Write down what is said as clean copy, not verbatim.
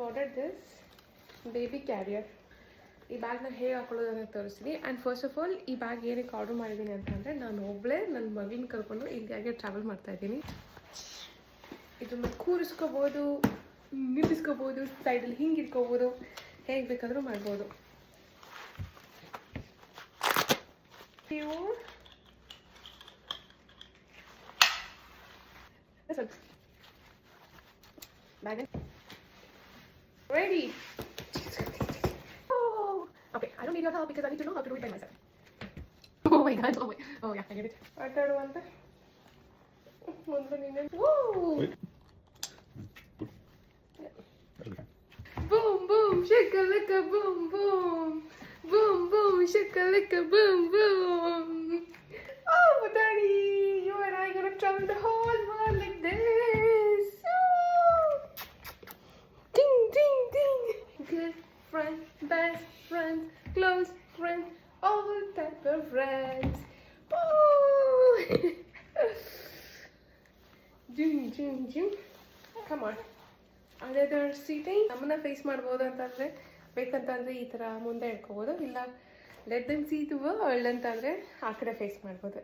Ordered this baby carrier. ಈ ಬ್ಯಾಗ್ನ ಹೇಗೆ ಹಾಕೊಳ್ಳೋದು ಅಂತ ತೋರಿಸ್ತೀನಿ. ಆ್ಯಂಡ್ ಫಸ್ಟ್ ಆಫ್ ಆಲ್ ಈ ಬ್ಯಾಗ್ ಏನಕ್ಕೆ ಆರ್ಡರ್ ಮಾಡಿದ್ದೀನಿ ಅಂತಂದರೆ, ನಾನು ಒಬ್ಬಳೇ ನನ್ನ ಮಗನ ಕರ್ಕೊಂಡು ಇಂಡಿಯಾಗೆ ಟ್ರಾವೆಲ್ ಮಾಡ್ತಾಯಿದ್ದೀನಿ. ಇದನ್ನು ಕೂರಿಸ್ಕೋಬೋದು, ನಿಲ್ಲಿಸ್ಕೋಬೋದು, ಸೈಡಲ್ಲಿ ಹಿಂಗೆ ಇಟ್ಕೋಬೋದು, ಹೇಗೆ ಬೇಕಾದರೂ ಮಾಡ್ಬೋದು. ನೀವು bag ready. Oh, okay, I don't need your help because I need to know how to do it by myself. Oh my god, oh yeah, I get it. Atadu ante munde nine woo. Boom boom shakalaka boom boom, boom boom shakalaka boom boom. Oh daddy, you and I gonna travel the whole world like this. Ding ding ding. Good friend, best friend, close friend, all type of friends. Oh. Jing jing jing. Come on. Another seating. ನಮ್ಮನ್ನ face ಮಾಡ್ಬೋದು ಅಂತಂದರೆ, ಬೇಕಂತಂದರೆ ಈ ಥರ ಮುಂದೆ ಇಟ್ಕೋಬೋದು, ಇಲ್ಲ let them see the world ಅಂತಂದರೆ ಆ ಕಡೆ ಫೇಸ್ ಮಾಡ್ಬೋದು.